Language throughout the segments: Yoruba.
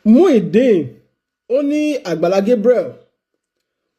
Muyideen ó ní Agbala Gabriel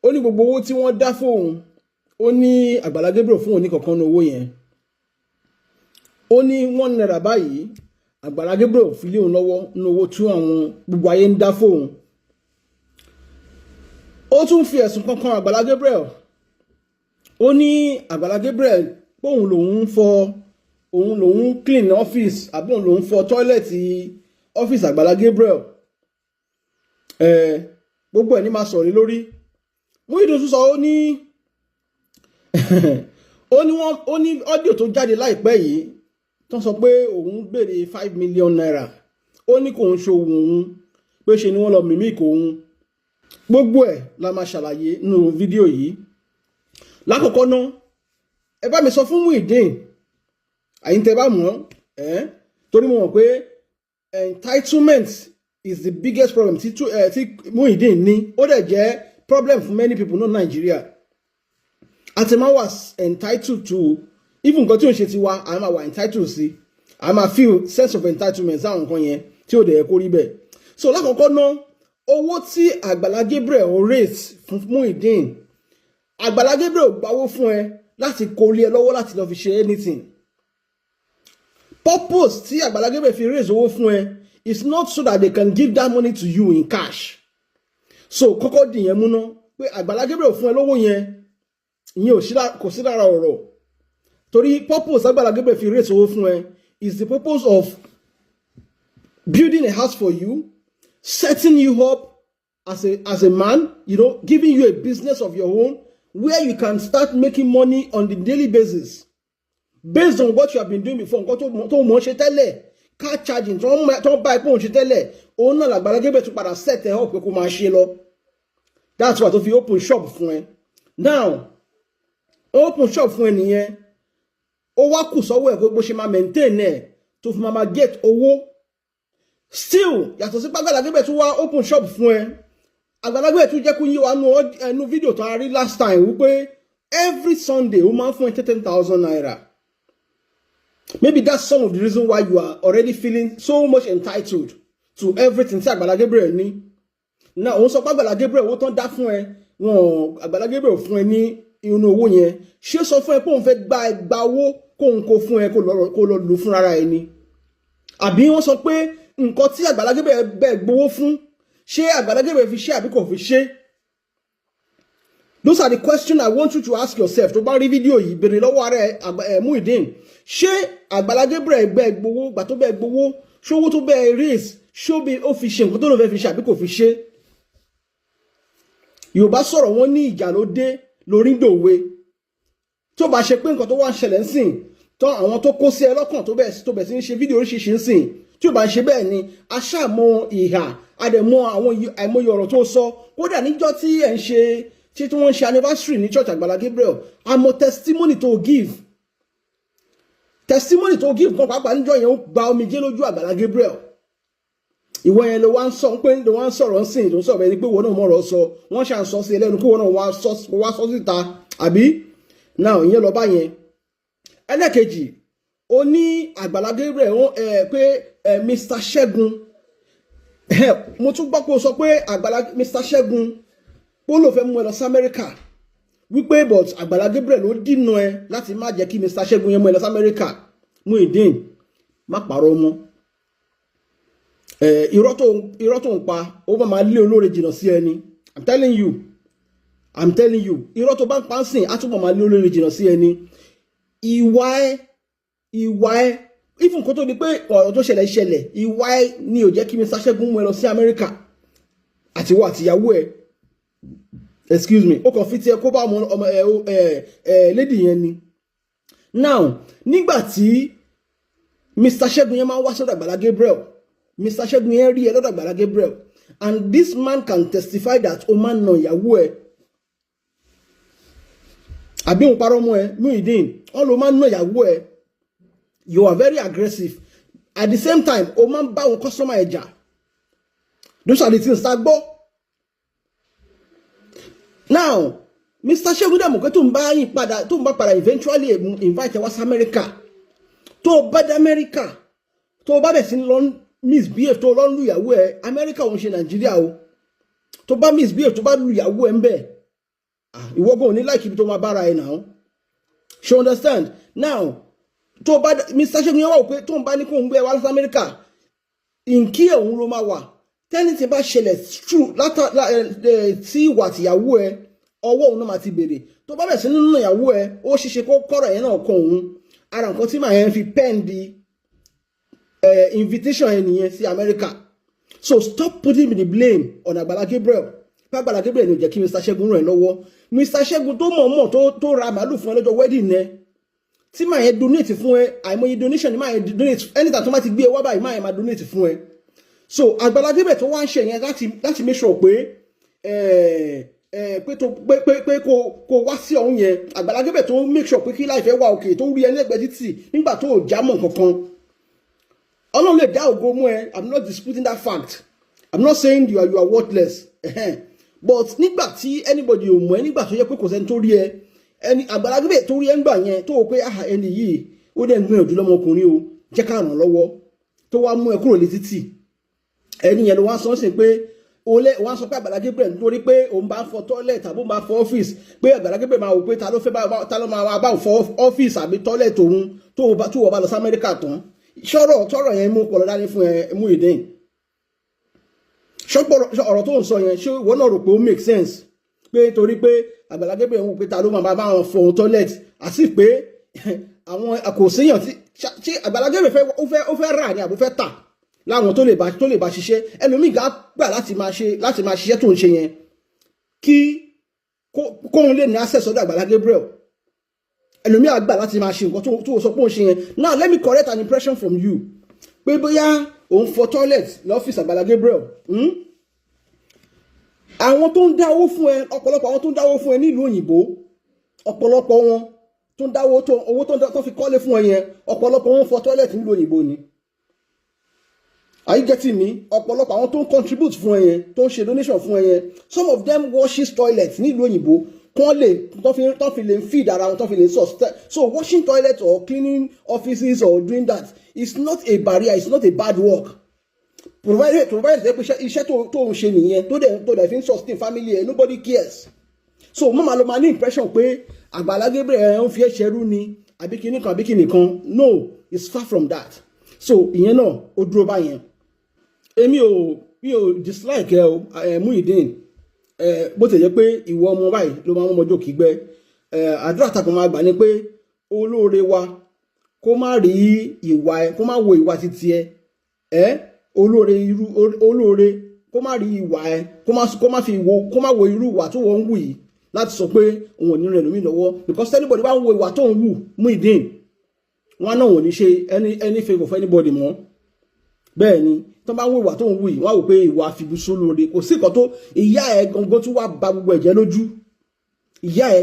ó ní gbogbo owó tí wọ́n dá fóun ó ní Agbala Gabriel fún òun ní kankan owó yẹn ó ní £1 báyìí Agbala Gabriel fi lé òun lọ́wọ́ ní owó tí àwọn gbogbo ayé ń dá fóun. Ó tún fi ẹ̀sùn kankan Agbala Gabriel ó ní Agbala Gabriel pé òun lòun clean office àbí òun lòun fọ toilet office Agbala Gabriel. Gbogbo ẹ̀ ní máa sọ̀rọ̀ lórí. Muyideen tún sọ ó ní ó ní ọ́díò tó jáde láìpẹ́ yìí tó sọ pé òun béèrè £5 million ó ní kò ń ṣe òun pé ṣe ni wọ́n lọ mímí kò òun. Gbogbo ẹ̀ la máa ṣàlàyé nínú fídíò yìí. Lákọ̀ọ́kọ́ náà ẹ bá mi sọ fún Muyideen àyín tẹ́ bá mọ̀ torí mo mọ̀ pé entitlement is the biggest problem tí Muyideen ní ó dẹ̀ jẹ́ problem for many people ní Nigeria. Àtẹ̀má was entitled to even nǹkan tí ò ń ṣe tiwa a máa wà entitled sí a máa feel sense of entitlement sáwọn nǹkan yẹn tí ò dẹ̀ yẹ kó rí bẹ́ẹ̀. So lákọ̀ọ́kọ́ náà owó tí Agbala Gabriel raise fún Muyideen Agbala Gabriel gbawó fún ẹ láti kó lé ẹ lọ́wọ́ láti lọ fi ṣe anything. Purpose tí Agbala Gabriel fi raise owó fún ẹ is not so that they can give that money to you in cash. So kọ́kọ́ dì yẹn múná pé Agbala Gabriel fún ẹ lówó yẹn ìyẹn kò sí lára ọ̀rọ̀ torí purpose Agbala Gabriel fi raise owó fún ẹ is the purpose of building a house for you, setting you up as a man, giving you a business of your own where you can start making money on the daily basis based on what you have been doing before. Nǹkan tó mọ̀ ṣe tẹ́lẹ̀ car charging tó ń bá ipò ṣe tẹ́lẹ̀ òun náà Agbala Gabriel tún padà set ẹ̀ up pé kó máa ṣe lọ. That's why tó fi open shop fún ẹ. Now open shop fún ẹ nìyẹn ó wá kù sọ́wọ́ ẹ̀ pé bó ṣe máa maintain ẹ̀ tó fi máa get owó. Still yàtọ̀ sí Agbala Gabriel tún wá open shop fún ẹ. Agbala Gabriel tún jẹ́ kó yé wa nú fídíò tó a rí last time wípé every Sunday ó máa ń fún ẹ 10,000 naira. Maybe that's some of the reason why you are already feeling so much entitled to everything tí Agbala Gabriel ní. Now òun sọ pé Agbala Gabriel owó tán dá fún ẹ wọn Agbala Gabriel fún ẹ ní inú owó yẹn ṣé sọ fún ẹ pé òun fẹ́ gba owó kóun kó fún ẹ kó lọ lò fún ara ẹ ni àbí wọ́n sọ pé nǹkan tí Agbala Gabriel bẹ́ẹ̀ gbowó fún ṣé Agbala Gabriel fi ṣe àbí kò fi ṣe. Those are the questions I want you to ask yourself. Tó bá rí fídíò yìí béèrè lọ́wọ́ ààrẹ Muyideen ṣé Agbala Gabriel bẹ́ẹ̀ gbowó gbà tó bẹ́ẹ̀ gbowó ṣówó tó bẹ́ẹ̀ raise ṣó bí ó fi ṣe nǹkan tó lọ fẹ́ fi ṣe àbí kò fi ṣe. Yorùbá sọ̀rọ̀ wọn ní ìjà ló dé lórí dòwe tó bá ṣe pé nǹkan tó wá ń ṣẹlẹ̀ ń sìn tán àwọn tó kó sí ẹ lọ́kàn tó bẹ̀ sí ń ṣe fídíò oríṣiríṣi ń sìn tí ò bá ń ṣe bẹ́ẹ̀ ni aṣáàmọ́ ìhà àdẹ̀mọ́ àwọn àìmọye ọ̀rọ̀ tó sọ kódà níjọ́ tí ẹ̀ ń ṣe tí wọ́n ń ṣe anniversary ní church Agbala Gabriel àmọ́ testimony to give kan pàápàá níjọ́ yẹn ó gba omijé lójú Agbala Gabriel. Ìwọ yẹn ló wá ń sọ̀rọ̀ ń sìn ló ń sọ̀rọ̀ ẹni pé wọn náà mọ̀rọ̀ sọ wọ́n ṣà ń sọ sí ẹlẹ́nu kí wọn náà wá sọ síta àbí náà ìyẹn lọ bá yẹn. Ẹlẹ́kejì ó ní Agbala Gabriel pé Mr. Ṣẹ́gun mo tún gbọ́ pé ó sọ pé Mr. Ṣẹ́gun pé ló fẹ́ mú ẹ lọ sí Amẹ́ríkà wípé but Agbala Gabriel ló dínà ẹ láti má jẹ́ kí Mr. Ṣẹ́gun yẹn mú ẹ lọ sí Amẹ́ríkà. Muyideen má parọ́ mọ́ irọ́ tó ń pa ó bá máa lé olóore jìnnà sí ẹni. I'm telling you irọ́ tó bá ń pa ń sìn á túbọ̀ máa lé olóore jìnnà sí ẹni. ìwà ẹ even kó tó di pé ọ̀rọ̀ tó ṣẹlẹ̀ ìwà ẹ ni ò jẹ́ kí Mr. Ṣẹ́gun mú ẹ lọ sí Amẹ́ríkà àtiwọ́ àtìyàwó ẹ excuse me ó kàn fi tiẹ̀ kó bá ọmọ lady yẹn ni. Now nígbà tí Mr. Ṣẹ́gun yẹn máa ń wá sọ́dọ̀ Agbala Gabriel Mr. Ṣẹ́gun yẹn rí ẹ lọ́dọ̀ Agbala Gabriel and this man can testify that ó máa ń nà ìyàwó ẹ àbí òun parọ́ mọ́ ẹ Muyideen wọ́n ló máa ń nà ìyàwó ẹ. You are very aggressive at the same time ó máa ń bá àwọn customer ẹ jà. Those are the things tá a gbọ́. Now Mr. Ṣẹ́gun dẹ̀ mọ̀ pé tó ń bá padà eventually invite ẹ wá sí America tó bá dé America tó bá bẹ̀ sí lọ misbehave tó lọ lu ìyàwó ẹ Amẹ́ríkà òun ṣe Nàìjíríà o tó bá misbehave tó bá lu ìyàwó ẹ ń bẹ̀ ìwọ gan ò ní láìkí ibi tó máa bára ẹ náà ṣe understand now tó bá Mr. Ṣẹ́gun yẹn wà pé tó ń bá ní kó ń gbé wá sí Amẹ́ríkà nkí òun ló máa wà tẹ́ni tí bá ṣẹlẹ̀ tí ìwà tìyàwó ẹ ọwọ́ òun náà máa ti bèrè tó bá bẹ̀ sí nínú ìyàwó ẹ ó ṣeéṣe kó kọ́rọ̀ yẹn náà kan òun ara nǹkan tí màá yẹn fi pen di invitation yẹn nìyẹn sí Amẹ́ríkà so stop putting the blame on Agbala Gabriel Agbala Gabriel ní ó jẹ́ kí Mr. Ṣẹ́gun ràn ẹ́ lọ́wọ́ Mr. Ṣẹ́gun tó mọ̀ọ́mọ̀ tó ra màálù fún ẹ lọ́jọ́ wedding ẹ tí màá yẹn donate fún ẹ àìmọye donation ni màá yẹn donate anytime tó má ti gbé ẹ wá báyìí màá yẹn máa donate fún ẹ so Agbala Gabriel tó wá ń ṣe yẹn láti make sure pé pé kò wá sí ọ̀hún yẹn Agbala Gabriel tó make sure pé kí life ẹ wà òkè tó rí ẹ lẹ́gbẹ̀ẹ́ títì nígbà tó ò já mọ́ kankan Ọlọ́run lè dá ògo mú ẹ I'm not disputing that fact I'm not saying you are worthless but nígbà tí anybody ò mọ̀ ẹ́ nígbà tó yẹ pé kò sẹ́ni tó rí ẹ ẹni Agbala Gabriel tó rí ẹ ńgbà yẹn tó o pé ẹni yìí ó dẹ̀ ń gbìyànjú lọ́mọkùnrin o jẹ́ ká ràn lọ́wọ́ tó wá mú ẹ kúrò létí tì ẹni yẹn ló wá sọ sí pé wọ́n sọ pé Agbala Gabriel nítorí pé òun bá fọ toilet tàbí òun bá fọ ọ́fíìsì pé Agbala Gabriel máa wò pé ta ló máa bá fọ ọ́fíìsì àbí toilet òun tó wọ́n bá lọ sí Amẹ́ríkà tán sọ̀rọ̀ yẹn mú pọ̀lọ́ dání fún ẹ Muyideen ọ̀rọ̀ tó ń sọ yẹn ṣé wọ́n náà rò pé ó make sense pé torí pé Agbala Gabriel ń wò pé ta ló máa bá wọn fọ toilet àti pé àwọn kò séyàn tí ṣé Agbala Gabriel ó fẹ́ rà ní àbò fẹ́ tà láwọn tó lè bá ṣiṣẹ́ ẹlòmíì gá gbà láti máa ṣiṣẹ́ tó ń ṣe yẹn kí kóun lè ní access ọ̀dọ̀ Agbala Gabriel ẹlòmíì àgbà láti máa ṣe nǹkan tó sọ pé òun ṣe yẹn now let me correct an impression from you pé bóyá òun fọ toilet lọ́fíìsì Agbala Gabriel àwọn tó ń dáwó fún ẹ ọ̀pọ̀lọpọ̀ àwọn tó ń dáwó fún ẹ nílùú òyìnbó ọ̀pọ̀lọpọ̀ wọn tó ń dáwó owó tó fi kọ́lé fún ẹ yẹn ọ̀pọ̀lọpọ̀ wọn fọ toilet nílùú òyìnbó ni are you getting me ọ̀pọ̀lọpọ̀ àwọn tó ń contribute fún ẹ yẹn tó ń ṣe donation fún ẹ yẹn some of them washes toilet nílùú òyìnbó tó fi lè feed ara wọn tó fi lè sustain so washing toilet or cleaning offices or doing that is not a barrier it's not a bad work provided pé iṣẹ́ tó ń ṣe nìyẹn tó dẹ̀ fi ń sustain family ẹ̀ nobody cares so mo máa lọ máa ní impression pé Agbala Gabriel ń fi ẹ́ ṣerú ni àbí kinní kan no it's far from that so ìyẹn náà ó dúró báyẹn èmi ò dislike ẹ o Muyideen bó ti jẹ́ pé ìwọ ọmọ báyìí ló máa ń mọjọ́ kígbẹ́ àdúrà tàkùn máa gbà ní pé olóore wa kó má rí ìwà ẹ kó má wo ìwà títí ẹ olóore kó má rí ìwà ẹ kó má wo irú ìwà tó wọ́n ń wù yìí láti sọ pé òun ò ní rẹ̀ lómi lọ́wọ́ because anybody bá ń wo ìwà tó ń wù Muyideen wọn náà wọ́n ní ṣe any favour for anybody mọ́ bẹ́ẹ̀ ni tó bá ń wo ìwà tó ń wù yìí wọ́n á wò pé ìwà àfibùsọ lóore kò sí nǹkan tó ìyá ẹ gangan tún wá ba gbogbo ẹ̀jẹ̀ lójú ìyá ẹ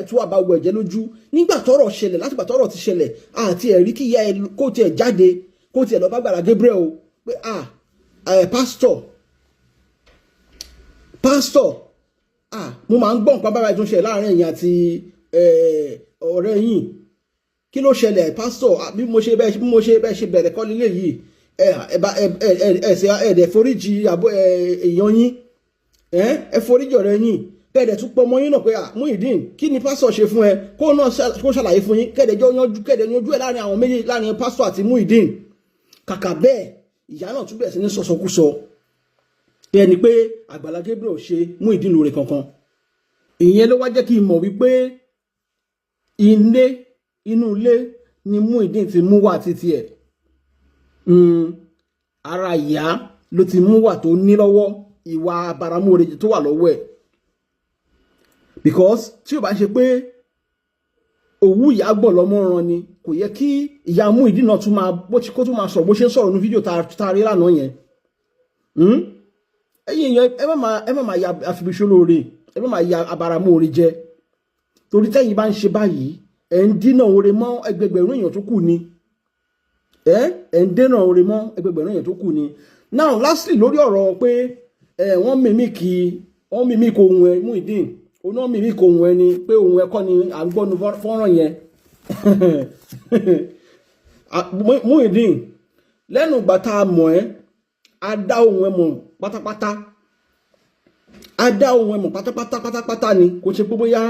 tún wá ba gbogbo ẹ̀jẹ̀ lójú nígbà tọ́rọ̀ ṣẹlẹ̀ látìgbà tọ́rọ̀ ti ṣẹlẹ̀ àti ẹ̀rí kí ìyá ẹ kó tiẹ̀ jáde kó tiẹ̀ lọ bá Agbala Gabriel o pé pásítọ̀ mo máa ń gbọ́ nǹkan bára ìtúnṣe láàrin ẹ̀yin àti ọ̀rẹ́ yìí kí ló ṣẹlẹ̀ pásítọ̀ bí mo ṣe bẹ́ẹ̀ ṣe bẹ̀rẹ̀ kọ́ lílé yìí ẹ̀ẹ́dẹ̀ foríjì èèyàn yín ẹ foríjì ọ̀rẹ́ yín kẹ́ẹ̀dẹ̀ tún pọ̀ mọ́ yín náà pé Muyideen kí ni pásítọ̀ ṣe fún ẹ kó ṣàlàyé fún yín kẹ́ẹ̀dẹ̀ yanjú ẹ láàrin àwọn méjì láàrin pásítọ̀ àti Muyideen kàkà bẹ́ẹ̀ ìyá náà tún bẹ̀rẹ̀ sí ní sọ̀sọ̀kúsọ bẹ́ẹ̀ ni pé Agbala Gabriel ṣe Muyideen lóore kankan ìyẹn ló wá jẹ́ kí n mọ̀ wípé inú ilé ni Muyideen ti mú wà títí ẹ̀ ara ìyá ló ti mú wà tó ní lọ́wọ́ ìwà àbáramóore tó wà lọ́wọ́ ẹ̀ because tí ó bá ṣe pé òwú ìyá gbọ̀n lọ́mọ ran ni kò yẹ kí ìyá Muyideen náà tún máa sọ bó ṣe ń sọ̀rọ̀ ní fídíò tá a rí lánàá yẹn ẹ̀yin èèyàn ẹ má máa ya àfibíṣó lóore ẹ má máa ya àbáramóore jẹ torí tẹ́yìn bá ń ṣe báyìí ẹ̀ ń dínà oore mọ́ ẹgbẹgbẹ̀rún èèyàn tó kù ni ẹ̀ ń dínà oore mọ́ ẹgbẹgbẹ̀rún èèyàn tó kù ni now lastly lórí ọ̀rọ̀ pé wọ́n mímí kò ohun ẹ Muyideen oná mímí kò ohun ẹ ni pé ohun ẹ kọ́ ni à ń gbọ́nu fọ́nrán yẹn Muyideen lẹ́nu ìgbà tá a mọ̀ ẹ́ a dá ohun ẹ mọ̀ pátápátá a dá ohun ẹ mọ̀ pátápátá ni kò ṣe pé bóyá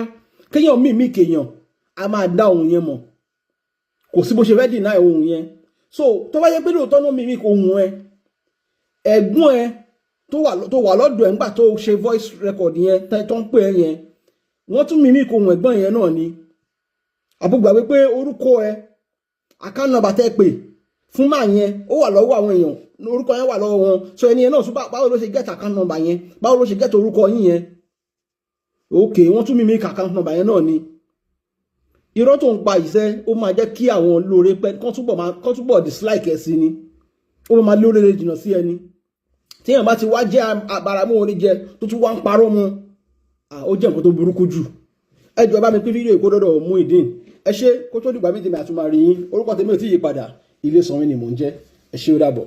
kéèyàn mímí kéèyàn a máa dá ohun yẹn mọ̀ kò sí bó ṣe fẹ́ deny ohun yẹn so tó bá yẹ pé lóòótọ́ náà mímí ohun ẹ ẹ̀gbọ́n ẹ tó wà lọ́dọ̀ ẹ̀ ńgbà tó ṣe voice record yẹn tó ń pè é yẹn wọ́n tún mímí ohun ẹ̀gbọ́n yẹn náà ni àbúgbà wípé orúkọ ẹ account number tẹ́ pè fún máa yẹn ó wà lọ́wọ́ àwọn èèyàn orúkọ yẹn wà lọ́wọ́ wọn so ẹni yẹn náà báwo ló ṣe get account number yẹn báwo ló ṣe get orúkọ yín yẹn ok wọ́n tún mímí account number yẹn náà ni irọ́ tó ń pa ìṣẹ́ ó máa jẹ́ kí àwọn lóore pẹ́ kán túbọ̀ dislike ẹ̀ sí ni ó máa lóore jìnnà sí ẹni tí èèyàn bá ti wá jẹ́ àbáramú orí jẹ tó tún wá ń parọ́ mọ́ ó jẹ́ nǹkan tó burúkú jù ẹ jọ̀ọ́ bá mi pín fídíò ìkó dọ́dọ̀ Muyideen ẹ ṣé kó tó dìgbà mí tèmi àtúmọ̀ rí yín orúkọ tèmi ò tí yí padà Ilé Sanwó ni mò ń jẹ́ ẹ ṣé ó dàbọ̀.